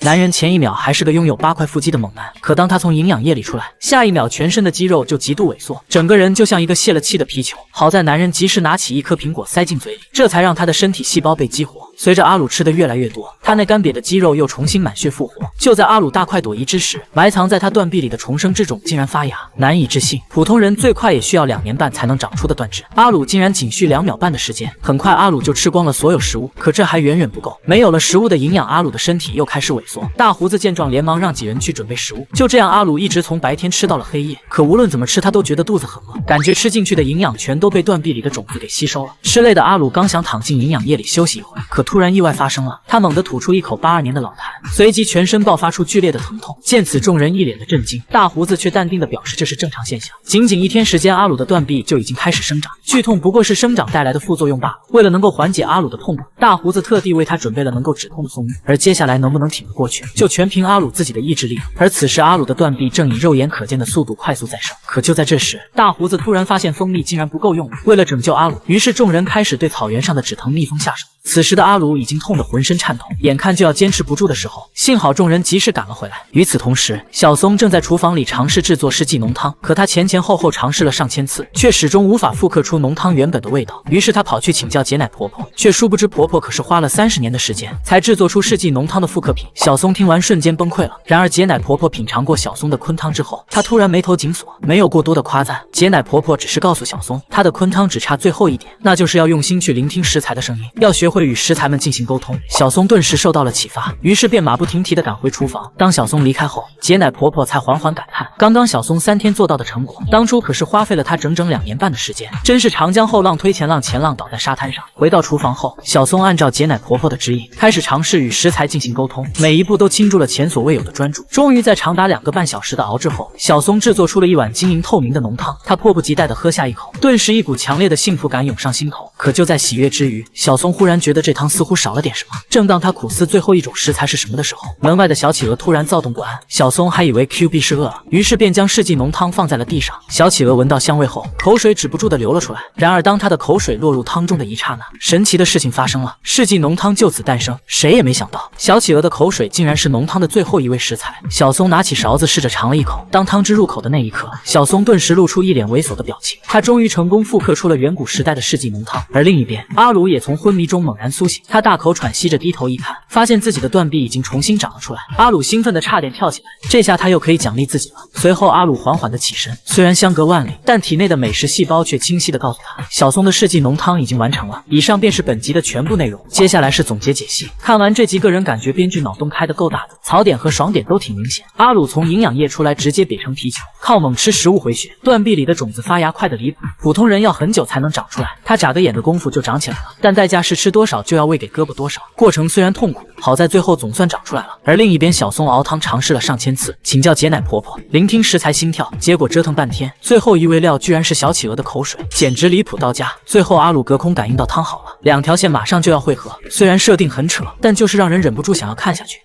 男人前一秒还是个拥有8块腹肌的猛男，可当他从营养液里出来，下一秒全身的肌肉就极度萎缩，整个人就像一个泄了气的皮球。好在男人及时拿起一颗苹果塞进嘴里，这才让他的身体细胞被激活。随着阿鲁吃的越来越多，他那干瘪的肌肉又重新满血复活。就在阿鲁大快朵颐之时，埋藏在他断臂里的重生之种竟然发芽，难以置信，普通人最快也需要2年半才能长出的断肢，阿鲁竟然仅需2秒半的时间。很快阿鲁就吃光了所有食物，可这还远远不够，没有了食物的营养，阿鲁的身体又开始萎缩。大胡子见状连忙让几人去准备食物，就这样阿鲁一直从白天吃到了黑夜，可无论怎么吃他都觉得肚子很饿，感觉吃进去的营养全都被断臂里的种子给吸收了。吃累的阿鲁刚想躺进营养液里休息一会，可突然意外发生了，他猛地吐出一口82年的老痰，随即全身爆发出剧烈的疼痛。见此众人一脸的震惊，大胡子却淡定地表示这是正常现象。仅仅1天时间，阿鲁的断臂就已经开始生长，剧痛不过是生长带来的副作用罢了。为了能够缓解阿鲁的痛苦，大胡子特地为他准备了能够止痛的松玉，而接下来能不能挺得过去，就全凭阿鲁自己的意志力了。而此时阿鲁的断臂正以肉眼可见的速度快速再生，可就在这时，大胡子突然发现蜂蜜竟然不够用了。为了拯救阿鲁，于是众人开始对草原上的止疼蜜蜂下手。此时的阿鲁已经痛得浑身颤抖，眼看就要坚持不住的时候，幸好众人及时赶了回来。与此同时，小松正在厨房里尝试制作世纪浓汤，可他前前后后尝试了上千次，却始终无法复刻出浓汤原本的味道。于是他跑去请教解奶婆婆，却殊不知婆婆可是花了30年的时间才制作出世纪浓汤的复刻品。小松听完瞬间崩溃了。然而解奶婆婆品尝过小松的昆汤之后，她突然眉头紧锁，没有过多的夸赞。解奶婆婆只是告诉小松，她的昆汤只差最后一点，那就是要用心去聆听食材的声音，要学会与食材们进行沟通。小松顿时受到了启发，于是便马不停蹄地赶回厨房。当小松离开后，解奶婆婆才缓缓感叹，刚刚小松3天做到的成果，当初可是花费了她整整2年半的时间，真是长江后浪推前浪，前浪倒在沙滩上。回到厨房后，小松按照解奶婆婆的指引，开始尝试与食材进行沟通，每一步都倾注了前所未有的专注。终于在长达2个半小时的熬制后，小松制作出了一碗晶莹透明的浓汤。她迫不及待地喝下一口，顿时一股强烈的幸福感涌上心头。可就在喜悦之余，小松忽然觉得这汤似乎少了点什么。正当他苦思最后一种食材是什么的时候，门外的小企鹅突然躁动不安。小松还以为 Q B 是饿了，于是便将世纪浓汤放在了地上。小企鹅闻到香味后，口水止不住的流了出来。然而当他的口水落入汤中的一刹那，神奇的事情发生了，世纪浓汤就此诞生。谁也没想到，小企鹅的口水竟然是浓汤的最后一味食材。小松拿起勺子试着尝了一口，当汤汁入口的那一刻，小松顿时露出一脸猥琐的表情。他终于成功复刻出了远古时代的世纪浓汤。而另一边，阿鲁也从昏迷中猛然苏醒，他大口喘息着低头一看，发现自己的断臂已经重新长了出来。阿鲁兴奋的差点跳起来，这下他又可以奖励自己了。随后阿鲁缓缓的起身，虽然相隔万里，但体内的美食细胞却清晰的告诉他，小松的世纪浓汤已经完成了。以上便是本集的全部内容，接下来是总结解析。看完这集，个人感觉编剧脑洞开的够大的，槽点和爽点都挺明显。阿鲁从营养液出来直接瘪成皮球，靠猛吃食物回血，断臂里的种子发芽快得离谱，普通人要很久才能长出来，他眨个眼的功夫就长起来了，但代价是吃多少就要喂给胳膊多少，过程虽然痛苦，好在最后总算长出来了。而另一边，小松熬汤尝试了上千次，请教解奶婆婆，聆听食材心跳，结果折腾半天，最后一味料居然是小企鹅的口水，简直离谱到家。最后阿鲁隔空感应到汤好了，2条线马上就要汇合，虽然设定很扯，但就是让人忍不住想要看下去。